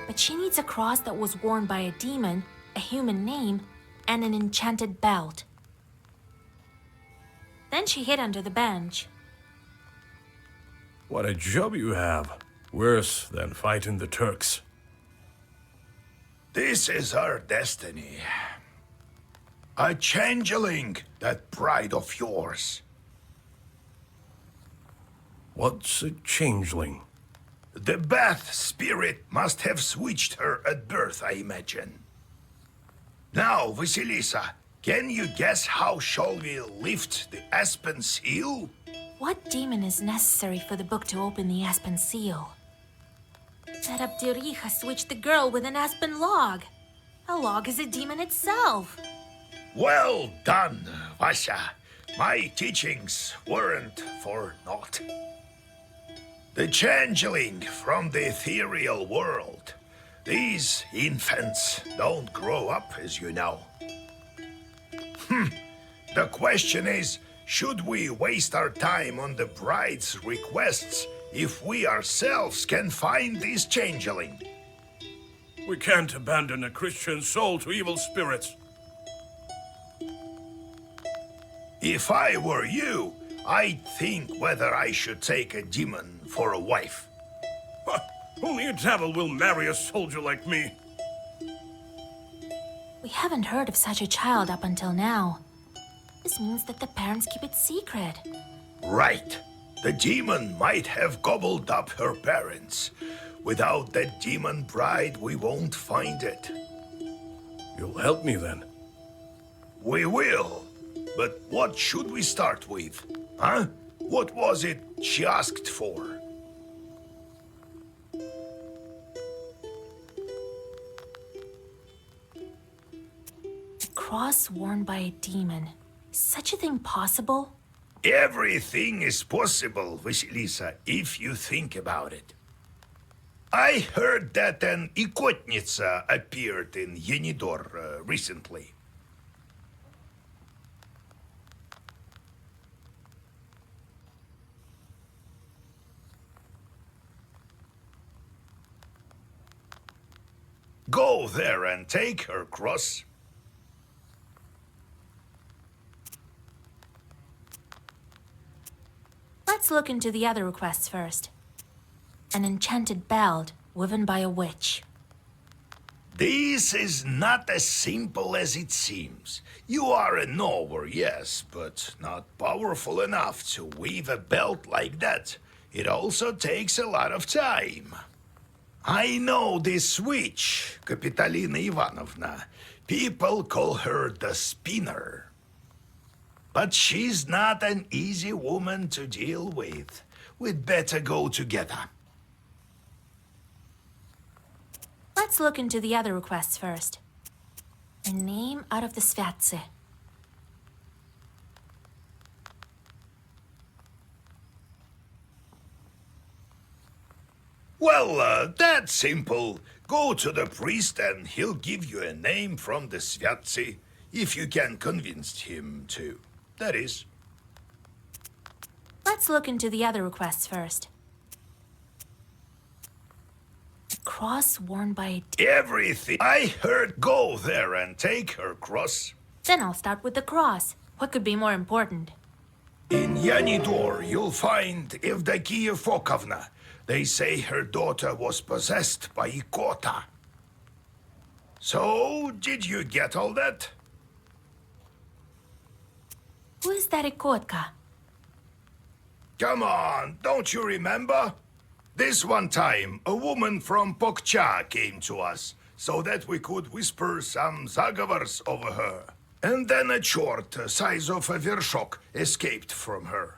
but she needs a cross that was worn by a demon, a human name, and an enchanted belt. Then she hid under the bench. What a job you have. Worse than fighting the Turks. This is our destiny. A changeling, that bride of yours. What's a changeling? The Bath spirit must have switched her at birth, I imagine. Now, Vasilisa, can you guess how shall we lift the aspen seal? What demon is necessary for the book to open the aspen seal? That Abdirija switched the girl with an aspen log. A log is a demon itself. Well done, Vasya. My teachings weren't for naught. The changeling from the ethereal world. These infants don't grow up, as you know. The question is, should we waste our time on the bride's requests if we ourselves can find this changeling? We can't abandon a Christian soul to evil spirits. If I were you, I'd think whether I should take a demon for a wife. Only a devil will marry a soldier like me. We haven't heard of such a child up until now. This means that the parents keep it secret. Right. The demon might have gobbled up her parents. Without that demon bride, we won't find it. You'll help me then. We will. But what should we start with? Huh? What was it she asked for? A cross worn by a demon. Is such a thing possible? Everything is possible, Vasilisa, if you think about it. I heard that an Ikotnitsa appeared in Yenidor recently. Go there and take her cross. Let's look into the other requests first. An enchanted belt woven by a witch. This is not as simple as it seems. You are a knower, yes, but not powerful enough to weave a belt like that. It also takes a lot of time. I know this witch, Kapitalina Ivanovna. People call her the spinner. But she's not an easy woman to deal with. We'd better go together. Let's look into the other requests first. A name out of the Svyatse. Well, that's simple. Go to the priest and he'll give you a name from the Svyatse, if you can convince him to. That is. Let's look into the other requests first. A cross worn by a Everything. I heard go there and take her cross. Then I'll start with the cross. What could be more important? In Yanidor, you'll find Evdokia Fokovna. They say her daughter was possessed by Ikota. So, did you get all that? Who is that Ikotka? Come on, don't you remember? This one time, a woman from Pokcha came to us, so that we could whisper some zagovors over her. And then a chort, size of a vershok, escaped from her.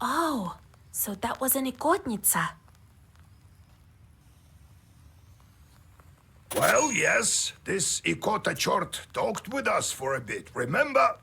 Oh, so that was an Ikotnitsa. Well, yes, this Ikota chort talked with us for a bit, remember?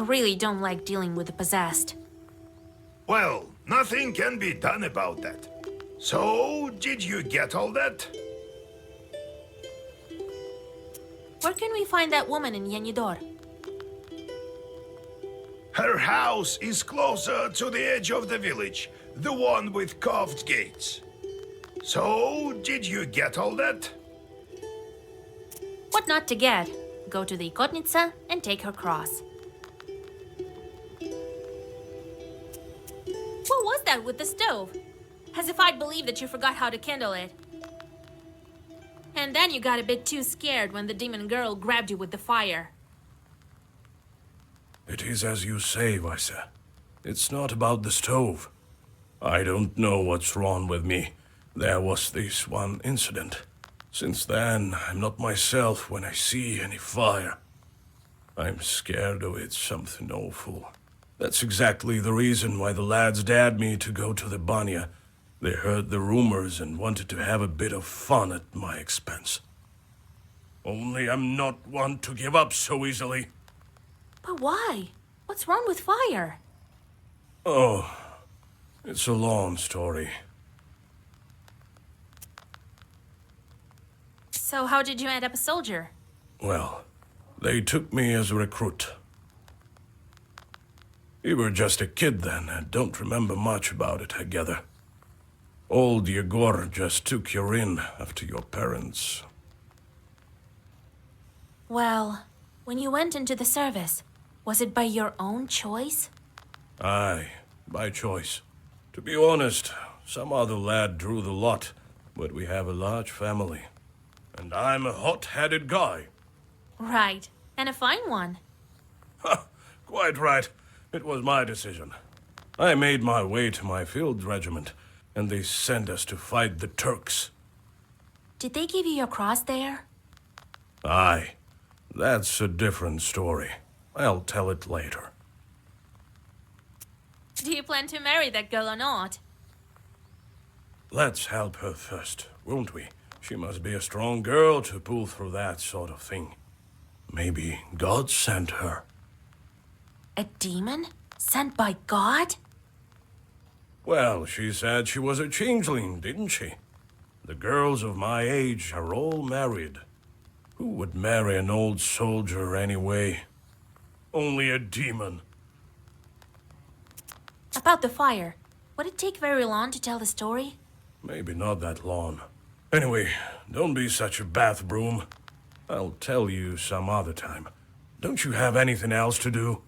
really don't like dealing with the possessed. Well, nothing can be done about that. So, did you get all that? Where can we find that woman in Yenidor? Her house is closer to the edge of the village, the one with carved gates. So, did you get all that? What not to get? Go to the Ikotnitsa and take her cross. What was that with the stove? As if I'd believe that you forgot how to kindle it. And then you got a bit too scared when the demon girl grabbed you with the fire. It is as you say, Vaisa. It's not about the stove. I don't know what's wrong with me. There was this one incident. Since then, I'm not myself when I see any fire. I'm scared of it, something awful. That's exactly the reason why the lads dared me to go to the Banya. They heard the rumors and wanted to have a bit of fun at my expense. Only I'm not one to give up so easily. But why? What's wrong with fire? Oh, it's a long story. So how did you end up a soldier? Well, they took me as a recruit. You were just a kid then, and don't remember much about it, I gather. Old Yegor just took you in after your parents. Well, when you went into the service, was it by your own choice? Aye, by choice. To be honest, some other lad drew the lot, but we have a large family. And I'm a hot-headed guy. Right, and a fine one. Ha! Quite right. It was my decision. I made my way to my field regiment, and they sent us to fight the Turks. Did they give you your cross there? Aye, that's a different story. I'll tell it later. Do you plan to marry that girl or not? Let's help her first, won't we? She must be a strong girl to pull through that sort of thing. Maybe God sent her. A demon? Sent by God? Well, she said she was a changeling, didn't she? The girls of my age are all married. Who would marry an old soldier anyway? Only a demon. About the fire. Would it take very long to tell the story? Maybe not that long. Anyway, don't be such a bath broom. I'll tell you some other time. Don't you have anything else to do?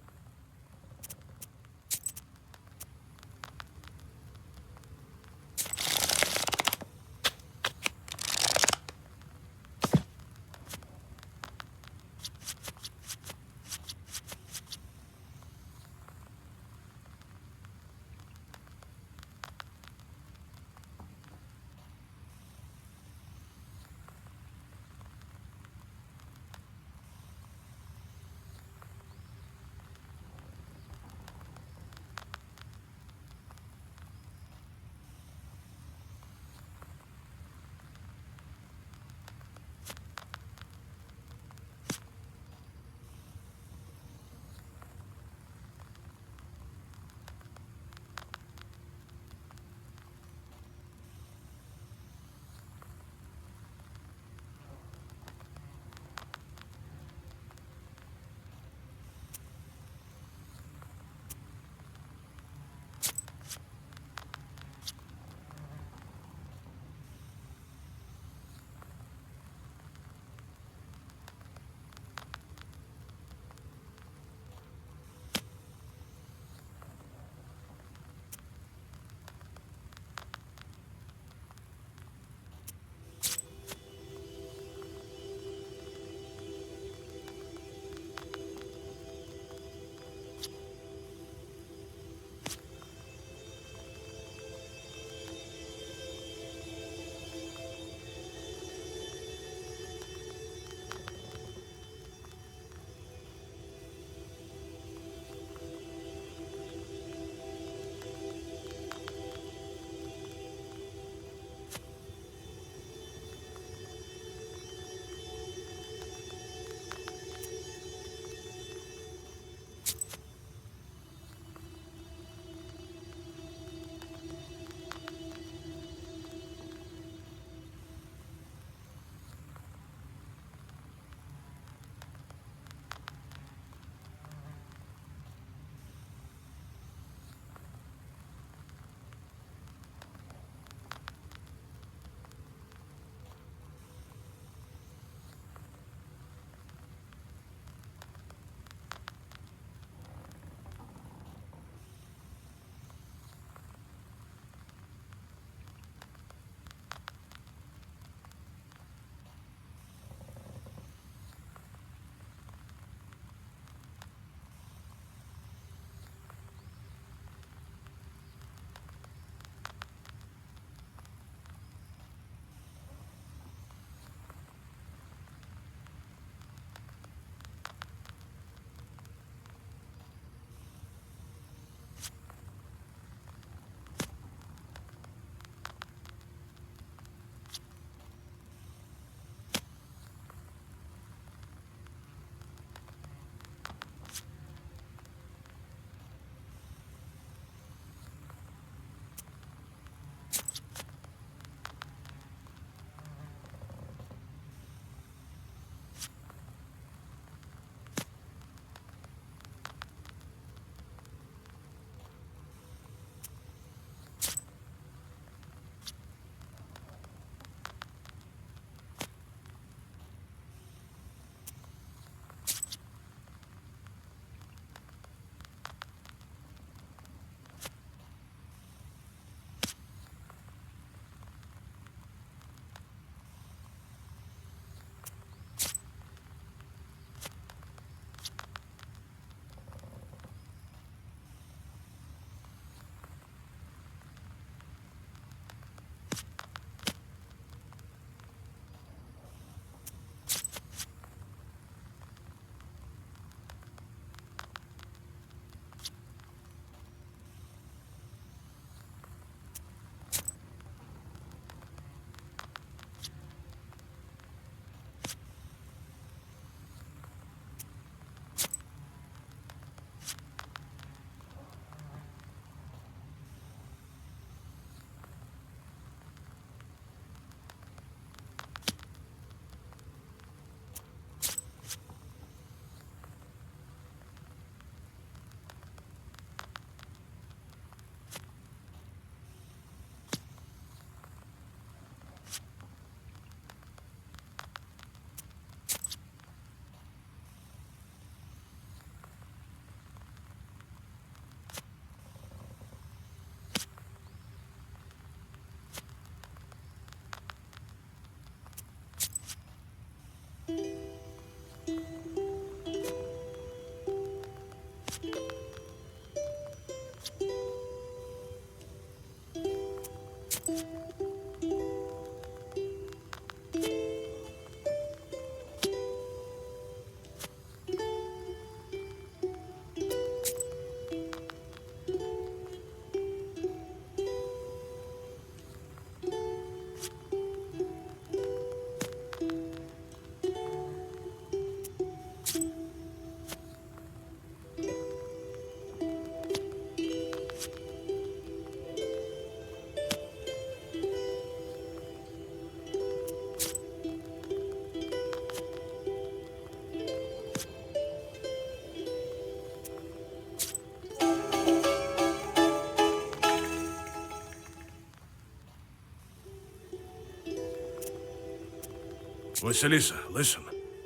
Vasilisa, listen.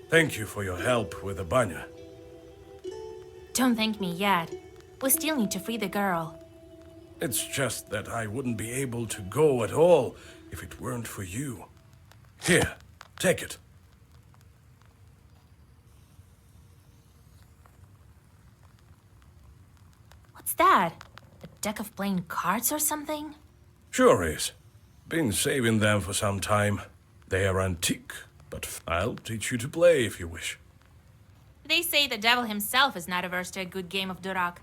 Thank you for your help with the banya. Don't thank me yet. We still need to free the girl. It's just that I wouldn't be able to go at all if it weren't for you. Here, take it. What's that? A deck of playing cards or something? Sure is. Been saving them for some time. They are antique, but I'll teach you to play if you wish. They say the devil himself is not averse to a good game of Durak.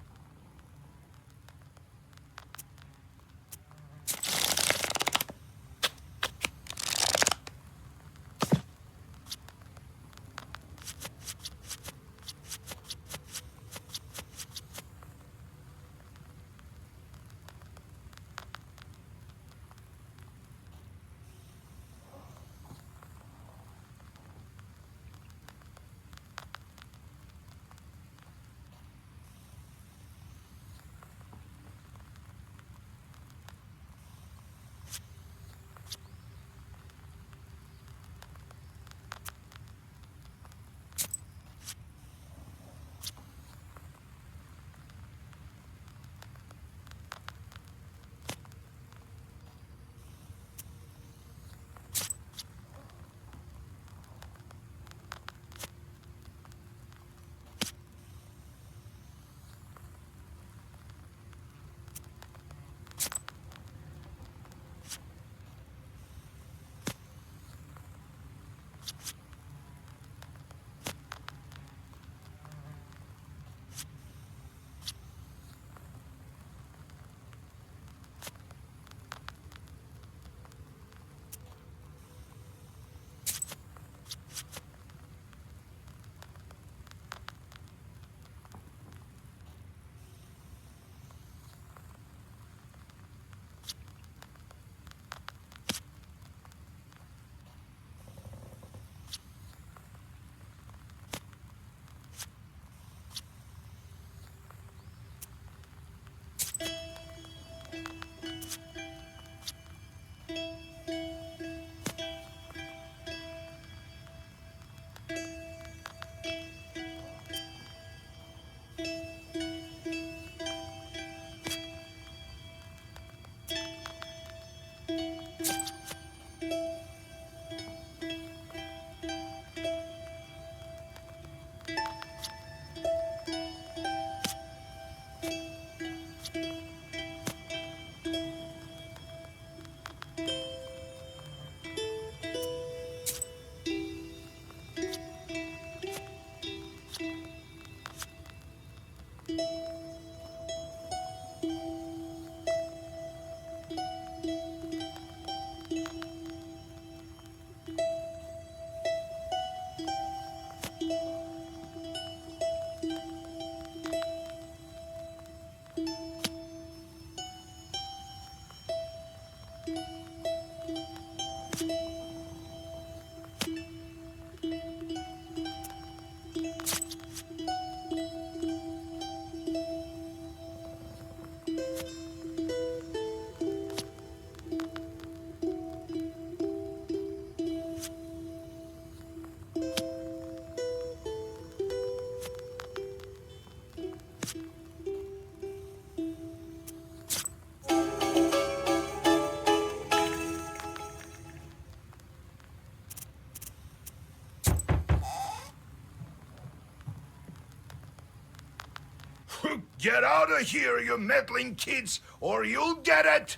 Get out of here, you meddling kids, or you'll get it!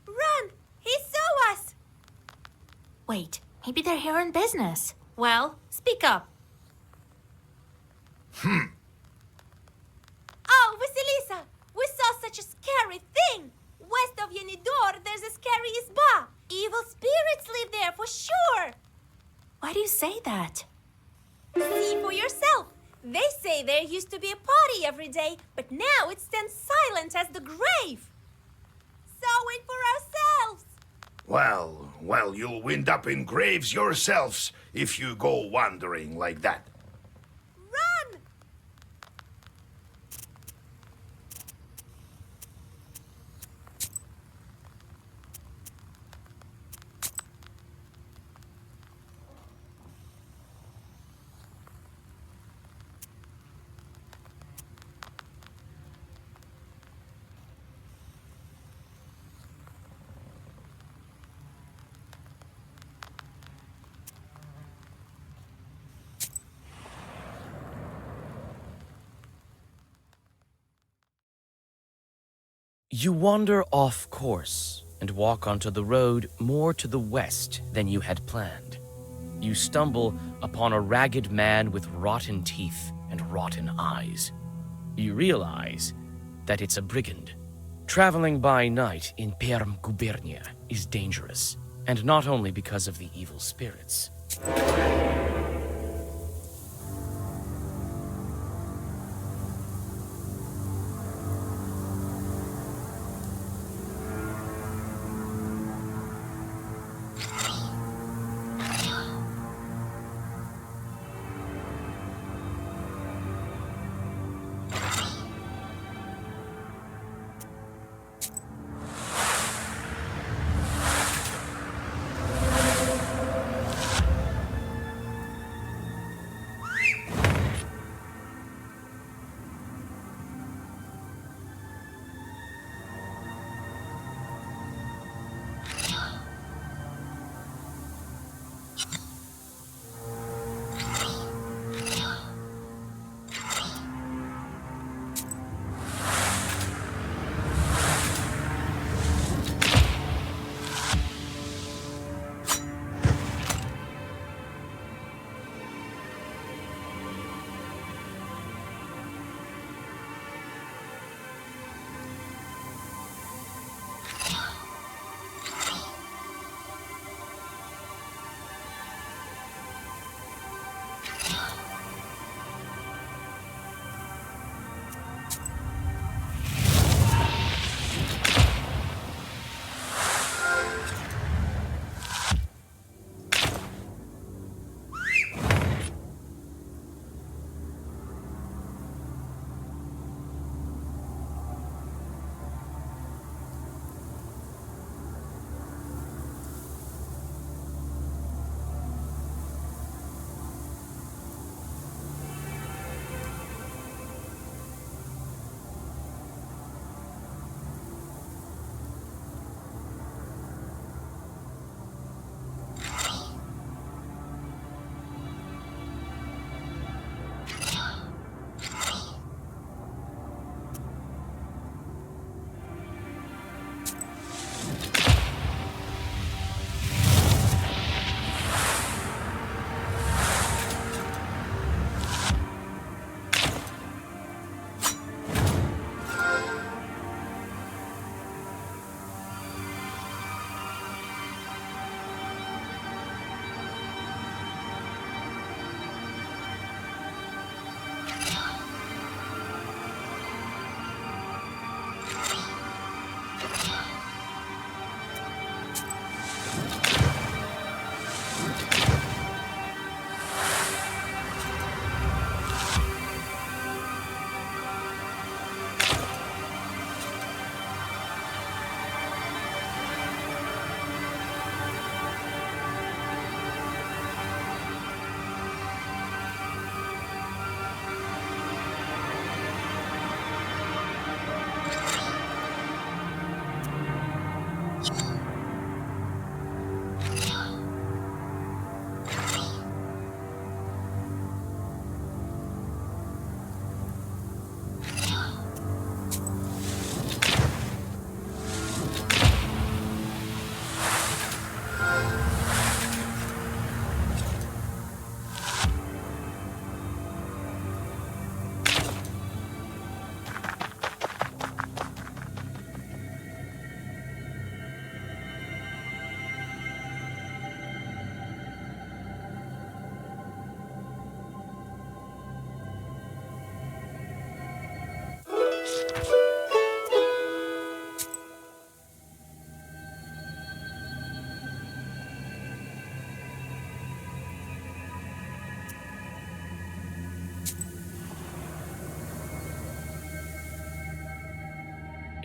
Run! He saw us! Wait, maybe they're here on business. Well, speak up. Oh, Vasilisa! We saw such a scary thing! West of Yenidor, there's a scary Izba! Evil spirits live there for sure! Why do you say that? See for yourself! They say there used to be a party every day, but now it stands silent as the grave! Saw it for ourselves! Well, you'll wind up in graves yourselves if you go wandering like that. Run! You wander off course and walk onto the road more to the west than you had planned. You stumble upon a ragged man with rotten teeth and rotten eyes. You realize that it's a brigand. Traveling by night in Perm Gubernia is dangerous, and not only because of the evil spirits.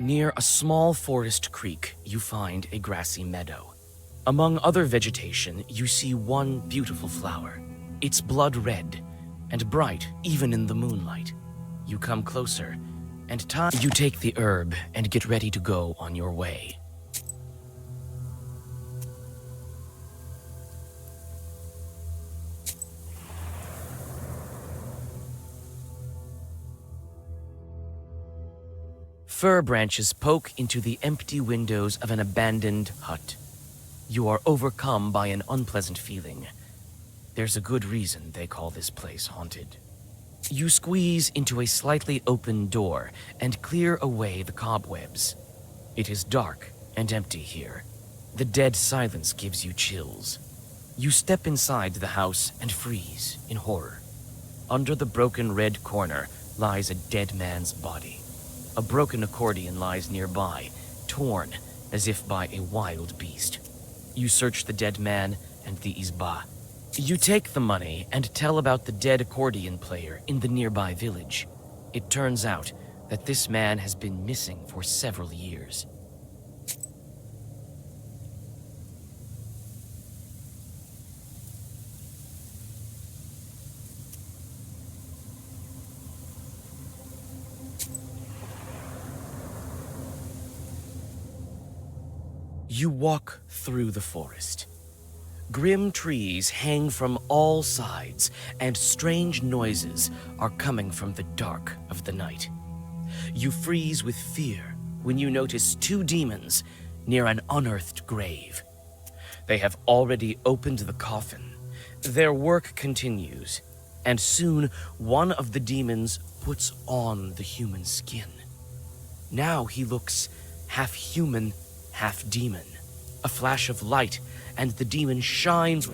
Near a small forest creek, you find a grassy meadow. Among other vegetation, you see one beautiful flower. It's blood red and bright even in the moonlight. You come closer, and you take the herb and get ready to go on your way. Fir branches poke into the empty windows of an abandoned hut. You are overcome by an unpleasant feeling. There's a good reason they call this place haunted. You squeeze into a slightly open door and clear away the cobwebs. It is dark and empty here. The dead silence gives you chills. You step inside the house and freeze in horror. Under the broken red corner lies a dead man's body. A broken accordion lies nearby, torn as if by a wild beast. You search the dead man and the izba. You take the money and tell about the dead accordion player in the nearby village. It turns out that this man has been missing for several years. You walk through the forest. Grim trees hang from all sides, and strange noises are coming from the dark of the night. You freeze with fear when you notice two demons near an unearthed grave. They have already opened the coffin. Their work continues, and soon one of the demons puts on the human skin. Now he looks half human, half demon. A flash of light, and the demon shines.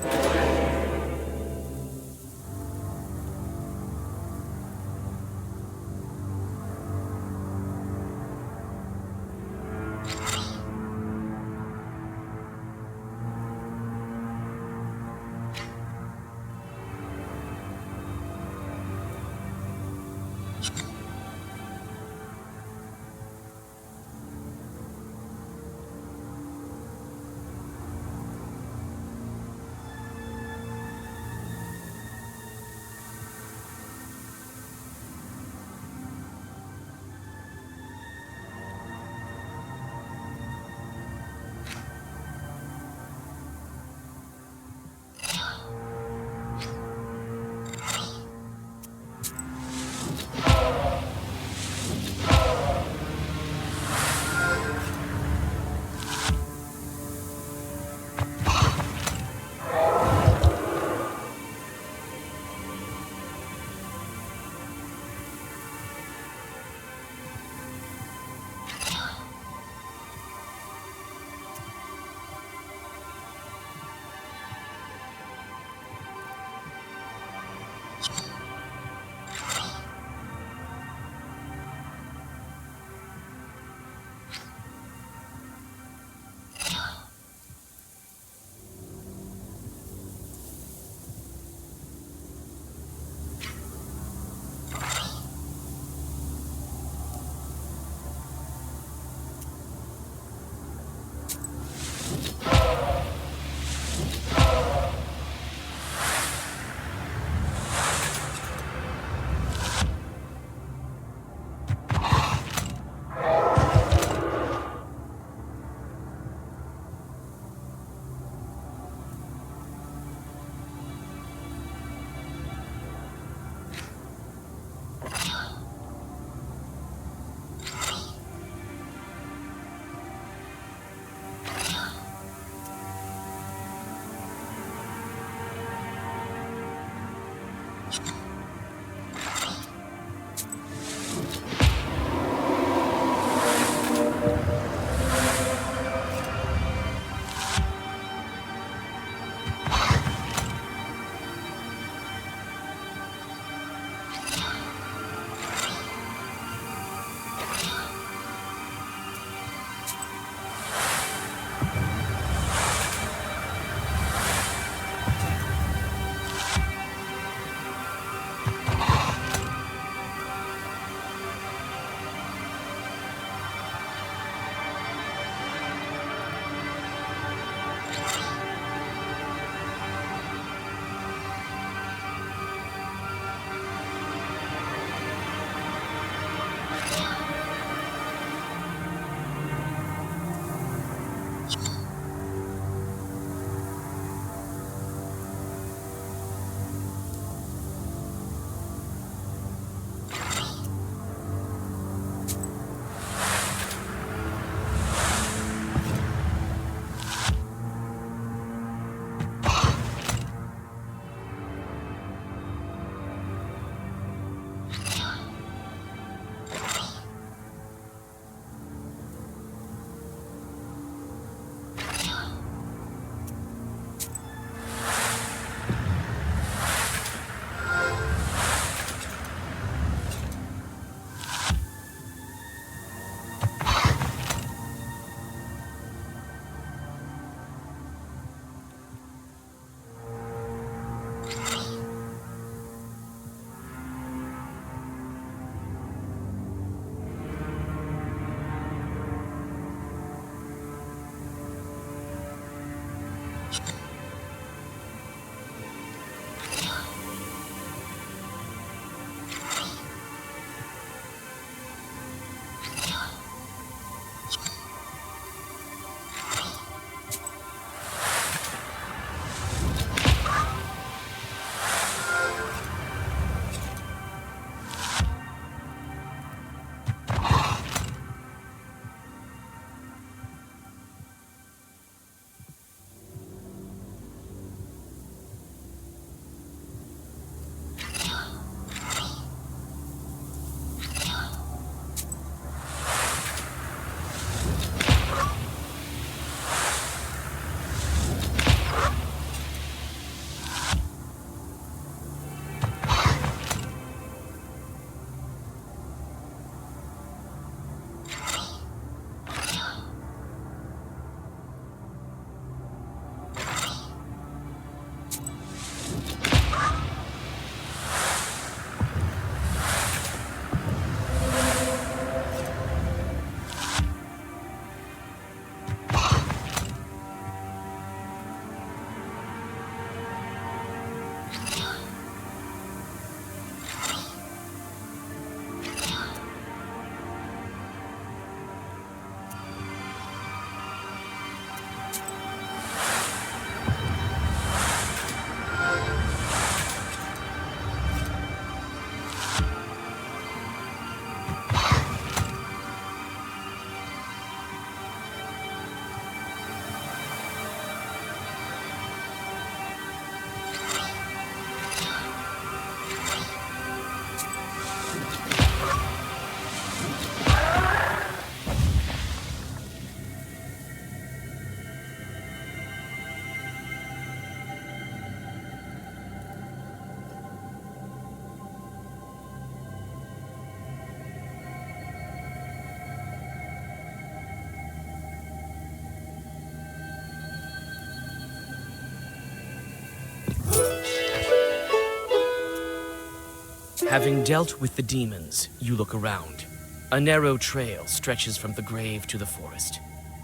Having dealt with the demons, you look around. A narrow trail stretches from the grave to the forest.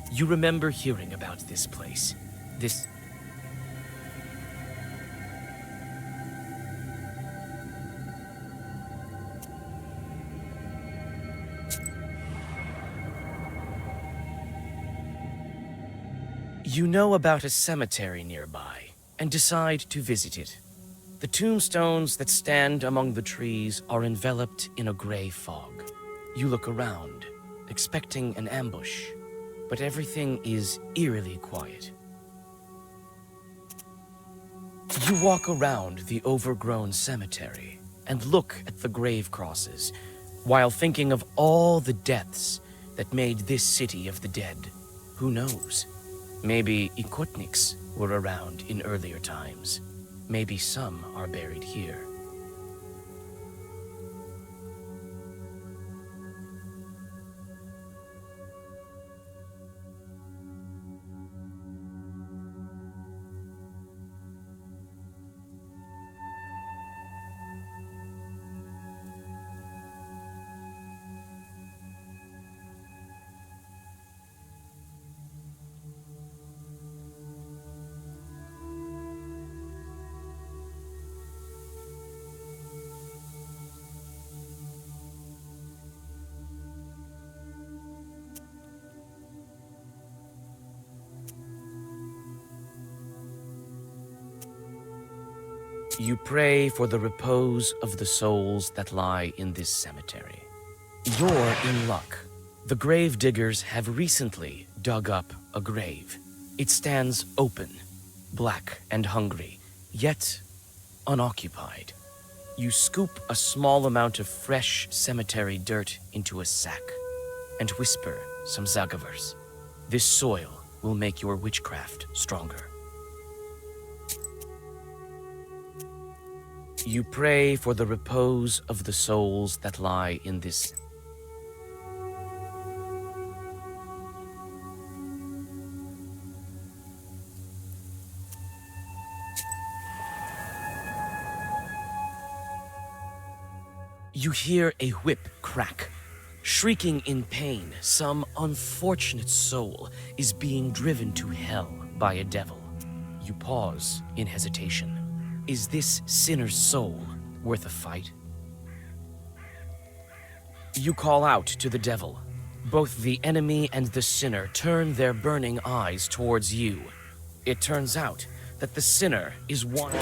You remember hearing about this place. You know about a cemetery nearby and decide to visit it. The tombstones that stand among the trees are enveloped in a gray fog. You look around, expecting an ambush, but everything is eerily quiet. You walk around the overgrown cemetery and look at the grave crosses, while thinking of all the deaths that made this city of the dead. Who knows? Maybe Ikotniks were around in earlier times. Maybe some are buried here. You pray for the repose of the souls that lie in this cemetery. You're in luck. The grave diggers have recently dug up a grave. It stands open, black and hungry, yet unoccupied. You scoop a small amount of fresh cemetery dirt into a sack and whisper some Zagavers. This soil will make your witchcraft stronger. You pray for the repose of the souls that lie in this. You hear a whip crack. Shrieking in pain, some unfortunate soul is being driven to hell by a devil. You pause in hesitation. Is this sinner's soul worth a fight? You call out to the devil. Both the enemy and the sinner turn their burning eyes towards you. It turns out that the sinner is one.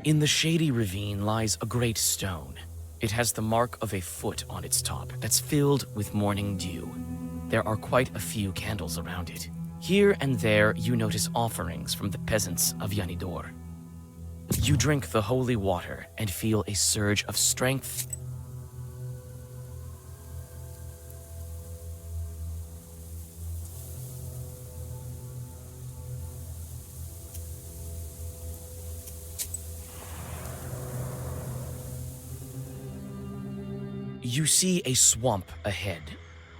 In the shady ravine lies a great stone. It has the mark of a foot on its top that's filled with morning dew. There are quite a few candles around it. Here and there you notice offerings from the peasants of Yanidor. You drink the holy water and feel a surge of strength. You see a swamp ahead.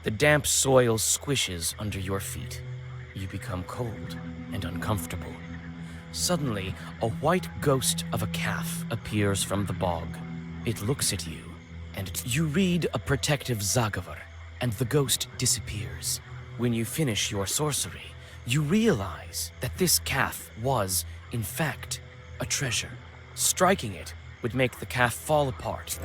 The damp soil squishes under your feet. You become cold and uncomfortable. Suddenly, a white ghost of a calf appears from the bog. It looks at you, and you read a protective Zagavar, and the ghost disappears. When you finish your sorcery, you realize that this calf was, in fact, a treasure. Striking it would make the calf fall apart.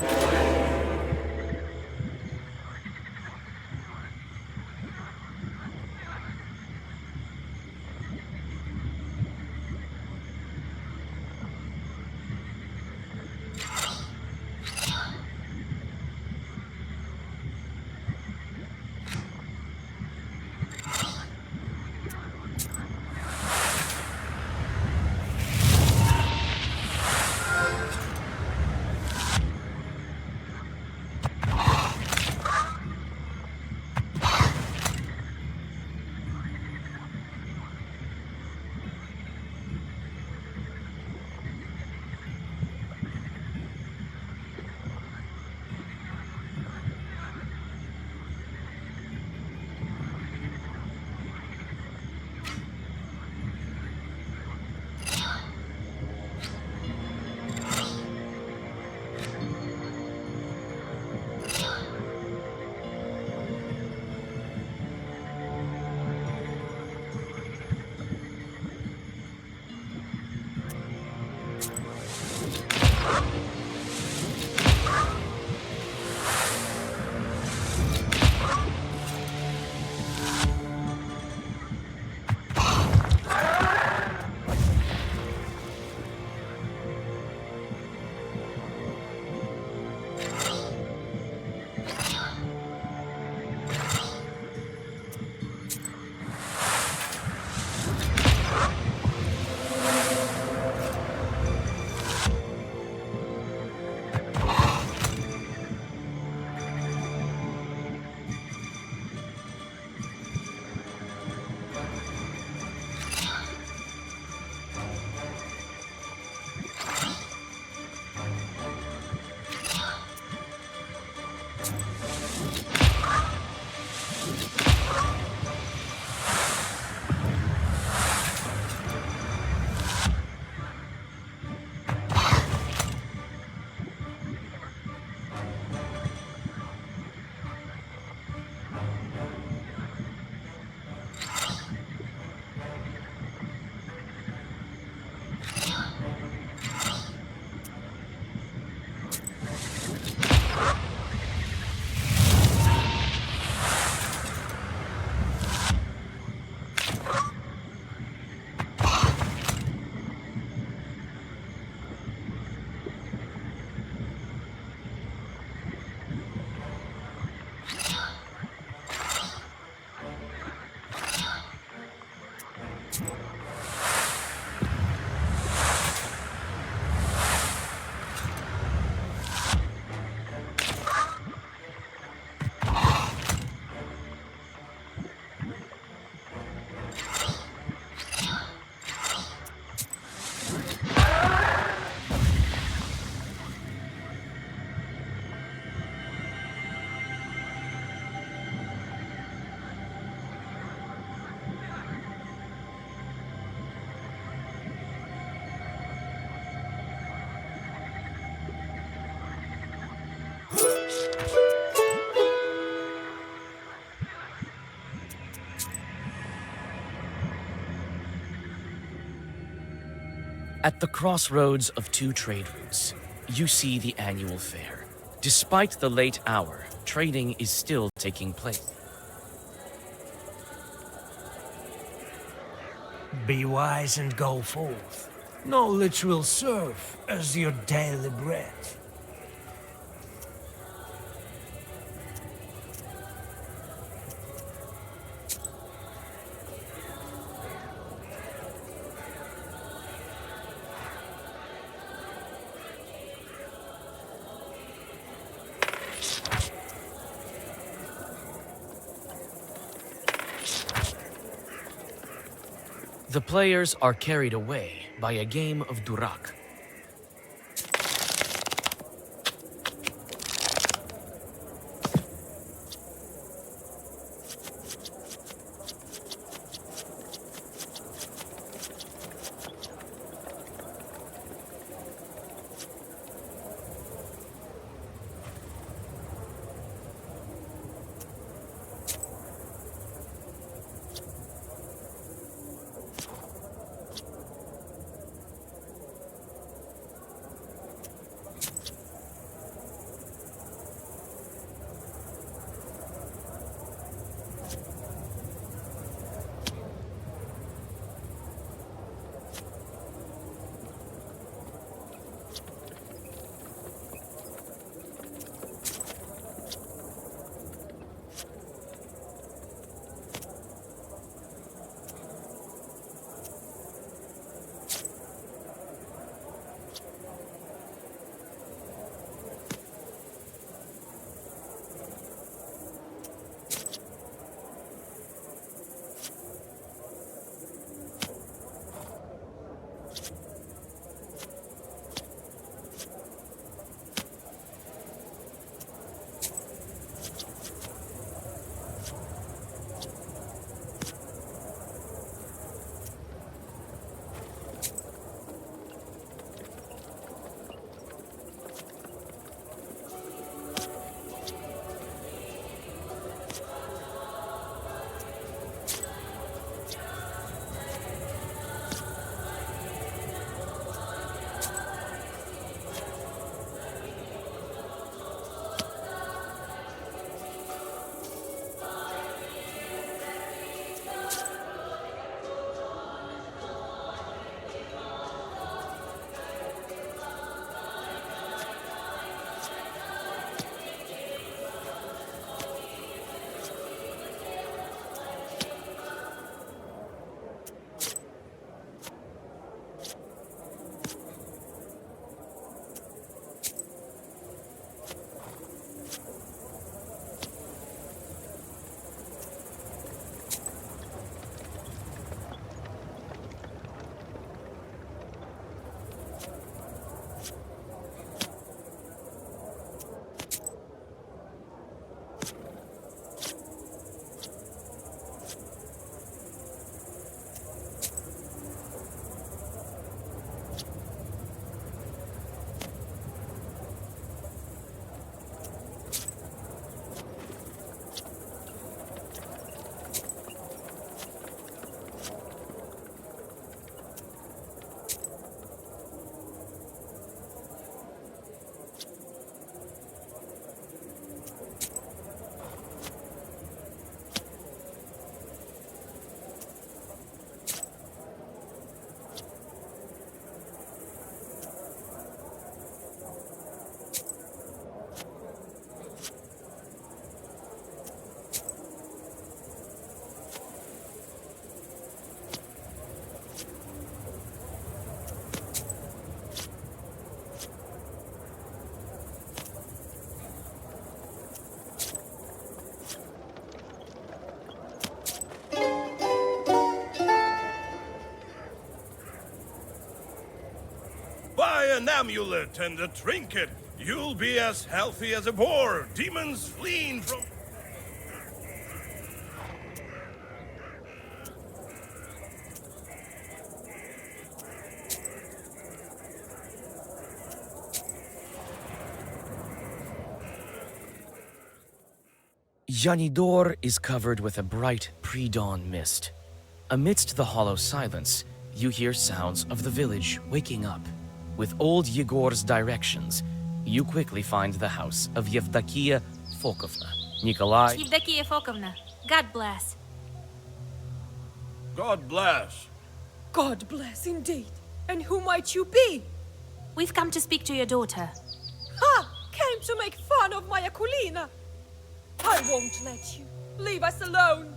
At the crossroads of two trade routes, you see the annual fair. Despite the late hour, trading is still taking place. Be wise and go forth. Knowledge will serve as your daily bread. The players are carried away by a game of Durak. Buy an amulet and a trinket. You'll be as healthy as a boar. Demons fleeing from... Yanidor is covered with a bright pre-dawn mist. Amidst the hollow silence, you hear sounds of the village waking up. With old Yegor's directions, you quickly find the house of Yevdakia Fokovna. Nikolai, Evdokia Fokovna, God bless. God bless. God bless indeed. And who might you be? We've come to speak to your daughter. Ha! Came to make fun of my Akulina. I won't let you. Leave us alone.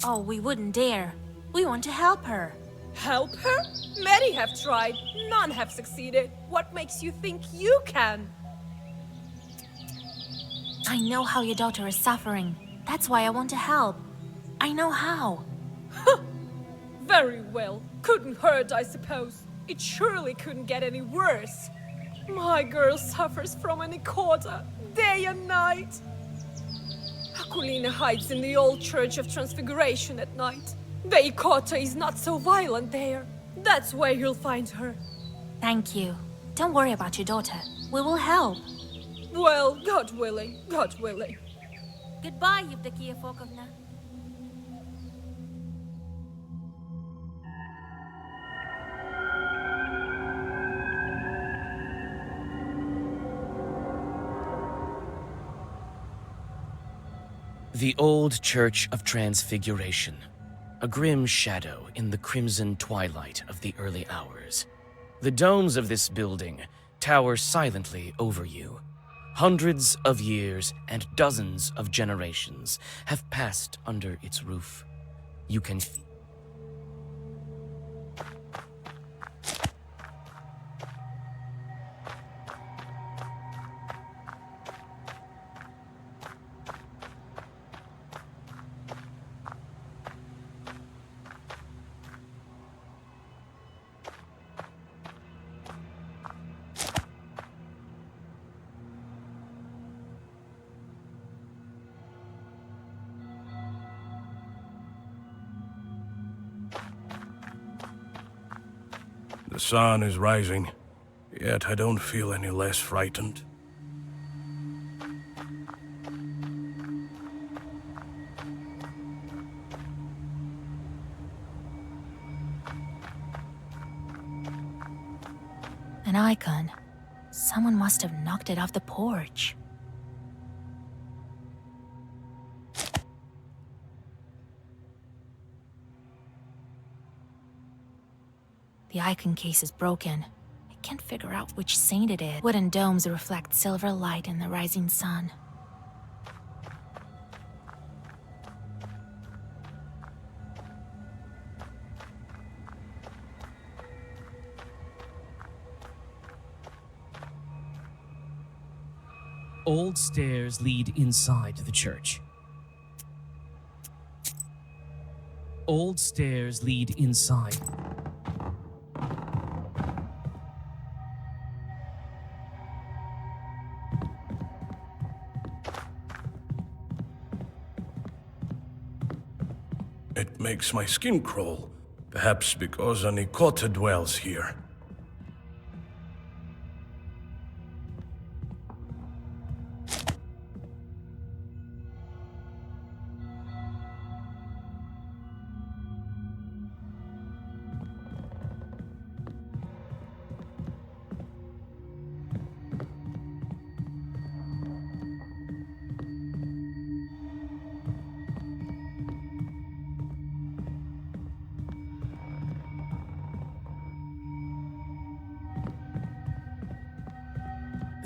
Oh, we wouldn't dare. We want to help her. Help her? Many have tried. None have succeeded. What makes you think you can? I know how your daughter is suffering. That's why I want to help. I know how. Very well. Couldn't hurt, I suppose. It surely couldn't get any worse. My girl suffers from an ikota, day and night. Akulina hides in the old Church of Transfiguration at night. The ikota is not so violent there. That's where you'll find her. Thank you. Don't worry about your daughter. We will help. Well, God willing, God willing. Goodbye, Evdokia Fokovna. the old Church of Transfiguration, a grim shadow in the crimson twilight of the early hours. The domes of this building tower silently over you. Hundreds of years and dozens of generations have passed under its roof. You can feel The sun is rising, yet I don't feel any less frightened. An icon. Someone must have knocked it off the porch. The icon case is broken. I can't figure out which saint it is. Wooden domes reflect silver light in the rising sun. Old stairs lead inside the church. Old stairs lead inside. It makes my skin crawl, perhaps because an Ikota dwells here.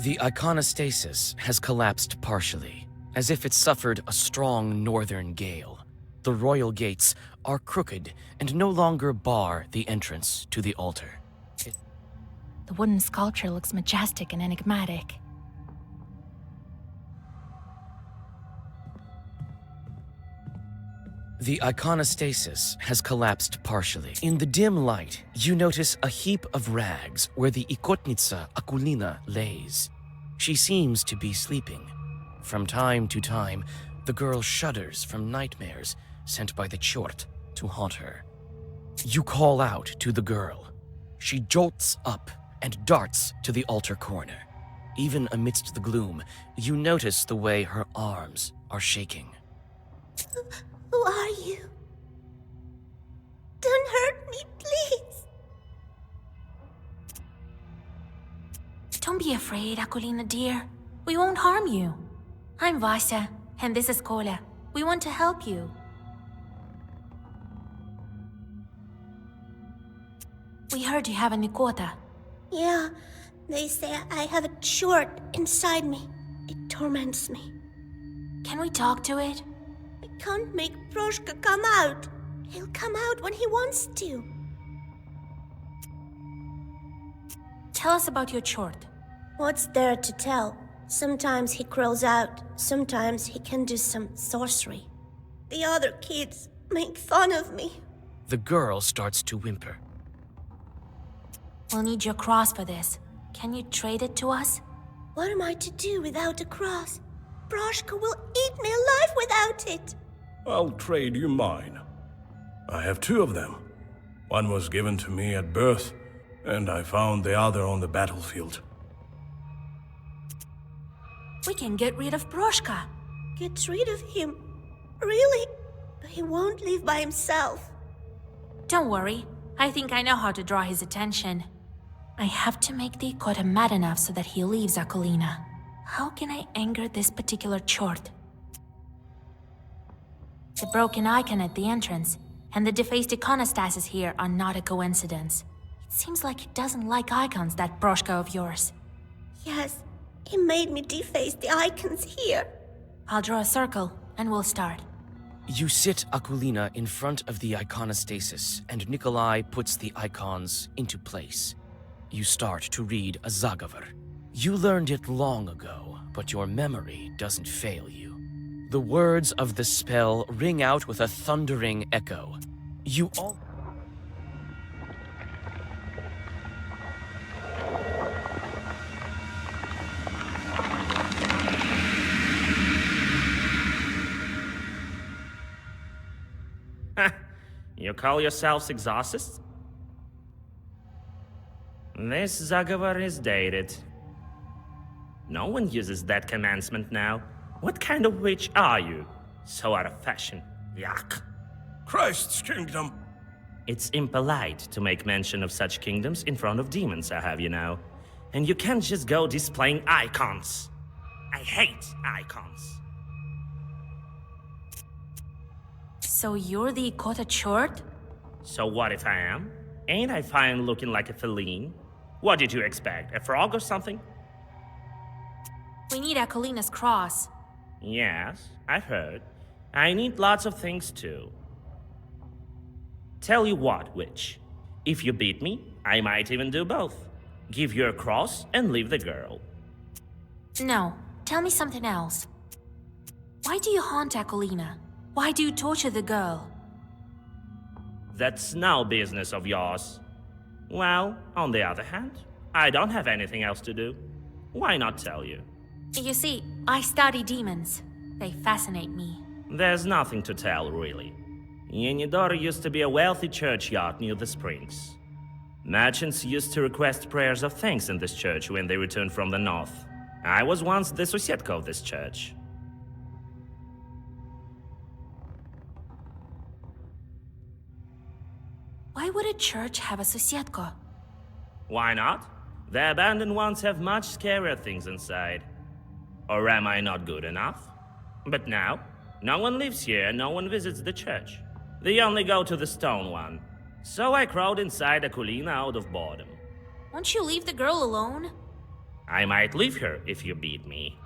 The iconostasis has collapsed partially, as if it suffered a strong northern gale. The royal gates are crooked and no longer bar the entrance to the altar. The wooden sculpture looks majestic and enigmatic. The iconostasis has collapsed partially. In the dim light, you notice a heap of rags where the Ikotnitsa Akulina lays. She seems to be sleeping. From time to time, the girl shudders from nightmares sent by the Chort to haunt her. You call out to the girl. She jolts up and darts to the altar corner. Even amidst the gloom, you notice the way her arms are shaking. Who are you? Don't hurt me, please. Don't be afraid, Akulina dear. We won't harm you. I'm Vasia, and this is Kola. We want to help you. We heard you have a Nikota. Yeah, they say I have a short inside me. It torments me. Can we talk to it? I can't make Proshka come out. He'll come out when he wants to. Tell us about your Chort. What's there to tell? Sometimes he crawls out, sometimes he can do some sorcery. The other kids make fun of me. The girl starts to whimper. We'll need your cross for this. Can you trade it to us? What am I to do without a cross? Proshka will eat me alive without it. I'll trade you mine. I have two of them. One was given to me at birth, and I found the other on the battlefield. We can get rid of Proshka. Get rid of him? Really? But he won't leave by himself. Don't worry. I think I know how to draw his attention. I have to make the Ikota mad enough so that he leaves Akulina. How can I anger this particular Chort? The broken icon at the entrance and the defaced iconostasis here are not a coincidence. It seems like he doesn't like icons, that Proshka of yours. Yes, he made me deface the icons here. I'll draw a circle, and we'll start. You sit Akulina in front of the iconostasis, and Nikolai puts the icons into place. You start to read a Zagavar. You learned it long ago, but your memory doesn't fail you. The words of the spell ring out with a thundering echo. You all... You call yourselves exhausted? This Zagavar is dated. No one uses that commencement now. What kind of witch are you? So out of fashion. Yuck. Christ's kingdom! It's impolite to make mention of such kingdoms in front of demons, I have you know. And you can't just go displaying icons. I hate icons. So you're the Ikota Chort? So what if I am? Ain't I fine looking like a feline? What did you expect, a frog or something? We need Akulina's cross. Yes, I've heard. I need lots of things too. Tell you what, witch. If you beat me, I might even do both. Give your cross and leave the girl. No, tell me something else. Why do you haunt Akulina? Why do you torture the girl? That's no business of yours. Well, on the other hand, I don't have anything else to do. Why not tell you? You see, I study demons. They fascinate me. There's nothing to tell, really. Yenidor used to be a wealthy churchyard near the springs. Merchants used to request prayers of thanks in this church when they returned from the north. I was once the Susietka of this church. Why would a church have a Susietko? Why not? The abandoned ones have much scarier things inside. Or am I not good enough? But now, no one lives here and no one visits the church. They only go to the stone one. So I crawled inside Akulina out of boredom. Won't you leave the girl alone? I might leave her if you beat me.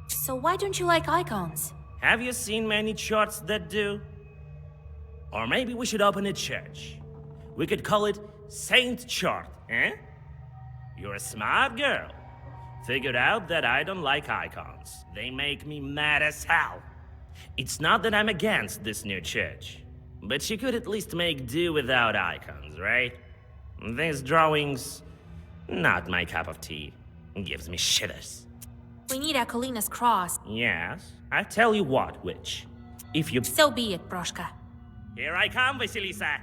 So why don't you like icons? Have you seen many charts that do? Or maybe we should open a church. We could call it Saint Chart, eh? You're a smart girl. Figured out that I don't like icons. They make me mad as hell. It's not that I'm against this new church, but you could at least make do without icons, right? These drawings, not my cup of tea. Gives me shivers. We need Akolina's cross. Yes, I tell you what, witch. If you... So be it, Broshka. Here I come, Vasilisa!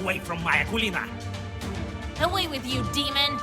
away from my Akulina! Away with you, demon!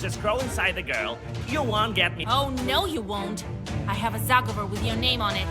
to scroll inside the girl, you won't get me. Oh, no, you won't. I have a Zagover with your name on it.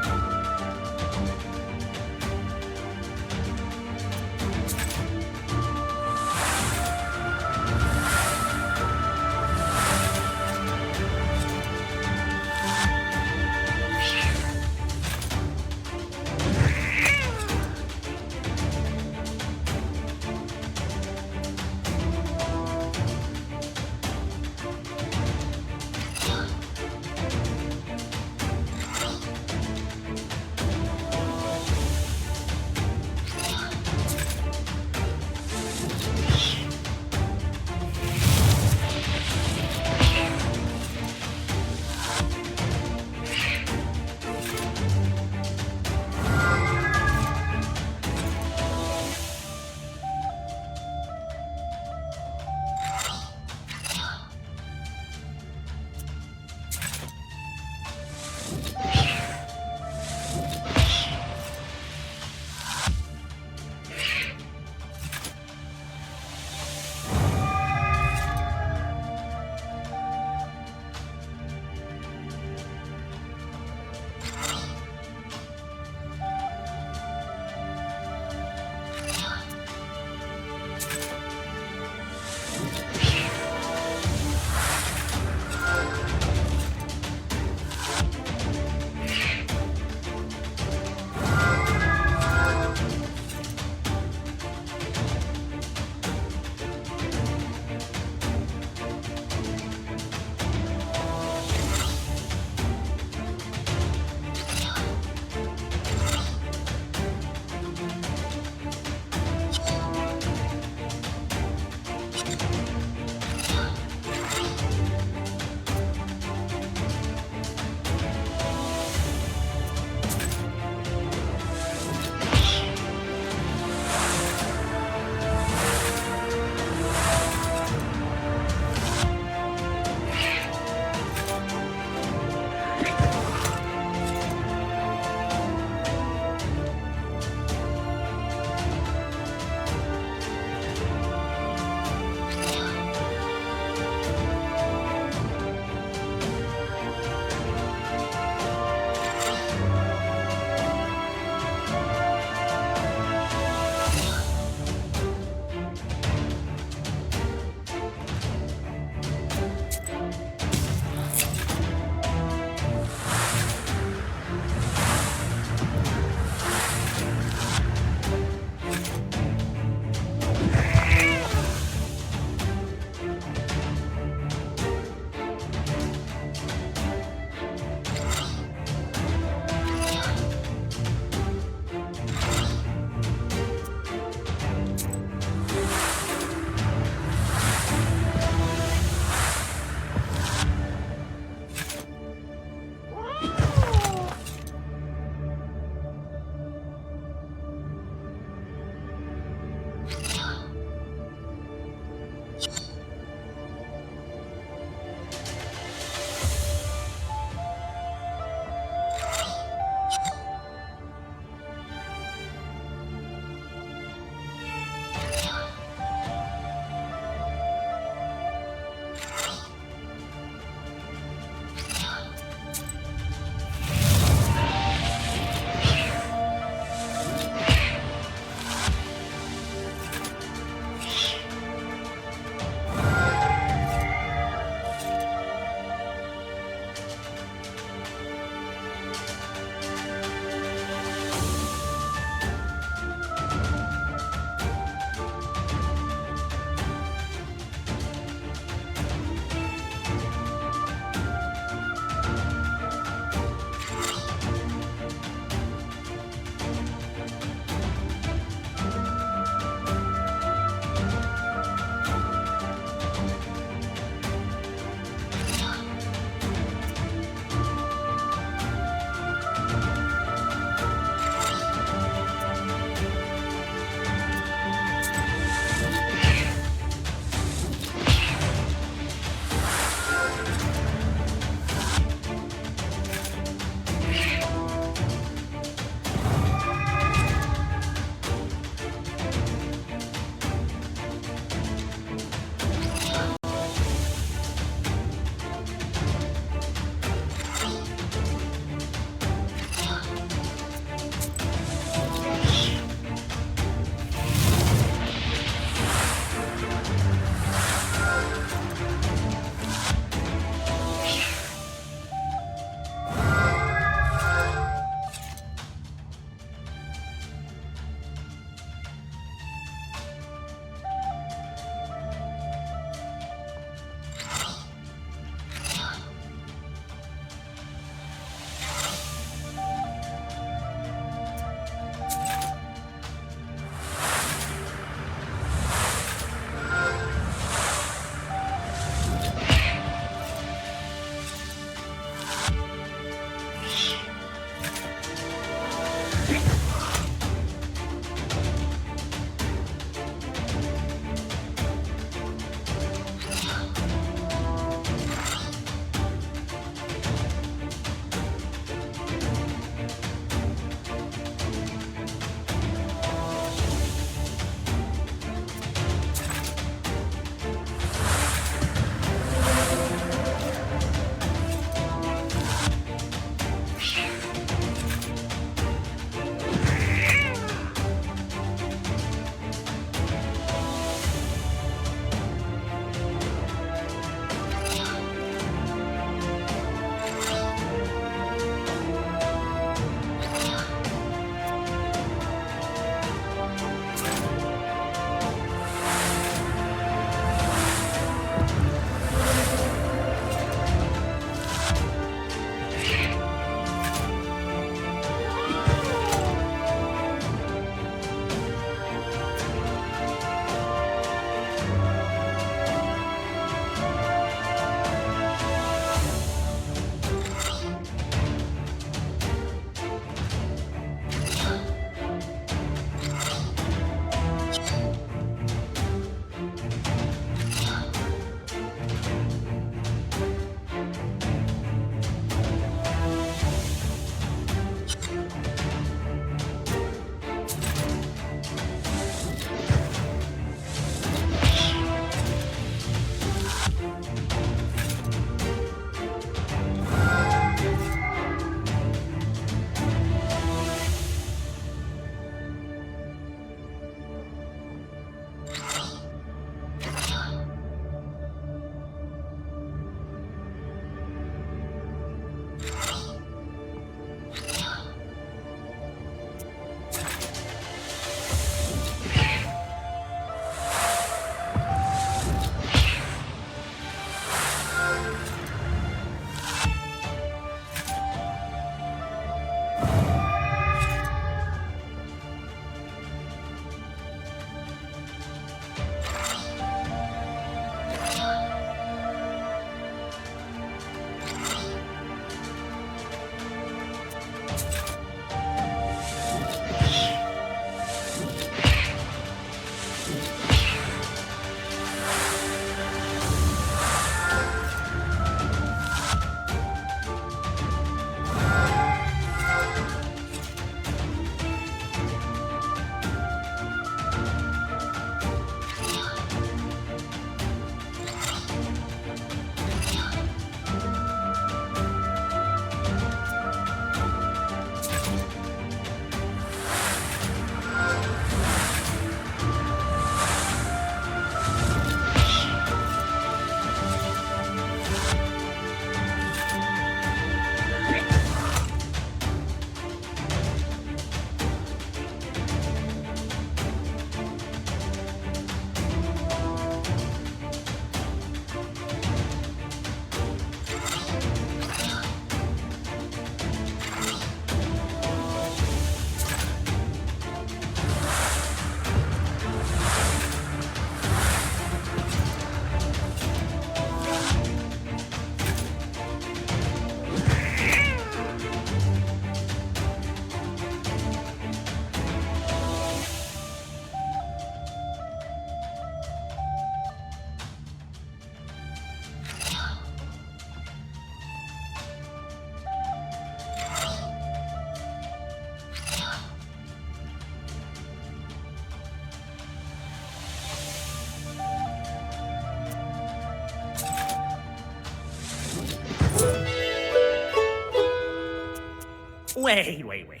Wait.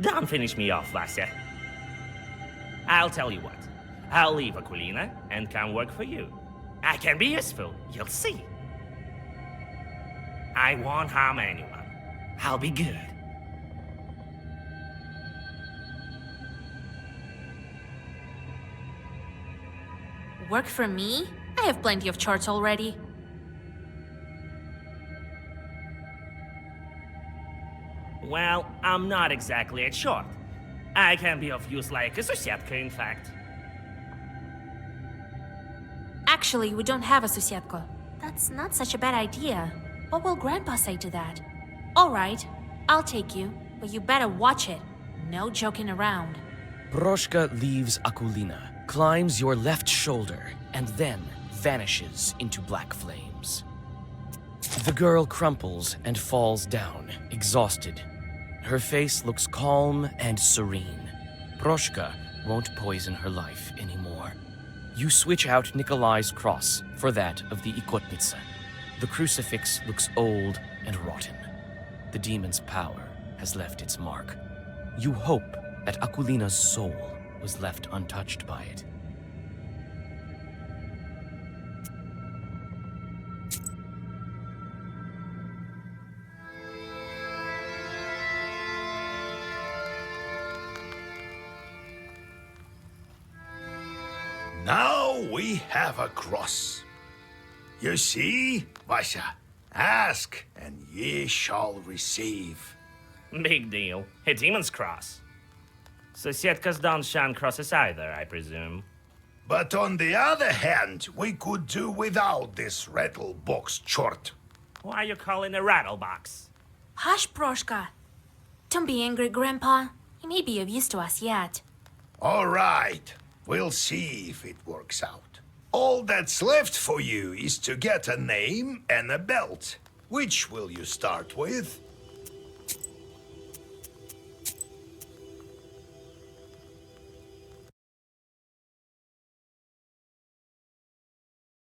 Don't finish me off, Vasya. I'll tell you what. I'll leave Aquilina and come work for you. I can be useful, you'll see. I won't harm anyone. I'll be good. Work for me? I have plenty of charts already. Well, I'm not exactly a short. I can be of use like a Susietka, in fact. Actually, we don't have a Susietko. That's not such a bad idea. What will Grandpa say to that? Alright, I'll take you, but you better watch it. No joking around. Proshka leaves Aquilina, climbs your left shoulder, and then vanishes into black flames. The girl crumples and falls down, exhausted. Her face looks calm and serene. Proshka won't poison her life anymore. You switch out Nikolai's cross for that of the Ikotnitsa. The crucifix looks old and rotten. The demon's power has left its mark. You hope that Aquilina's soul was left untouched by it. Now we have a cross. You see, Vasya, ask and ye shall receive. Big deal. A demon's cross. Susietkas don't shun crosses either, I presume. But on the other hand, we could do without this rattle box chort. Why are you calling a rattle box? Hush, Proshka. Don't be angry, Grandpa. He may be of use to us yet. All right, we'll see if it works out. All that's left for you is to get a name and a belt. Which will you start with?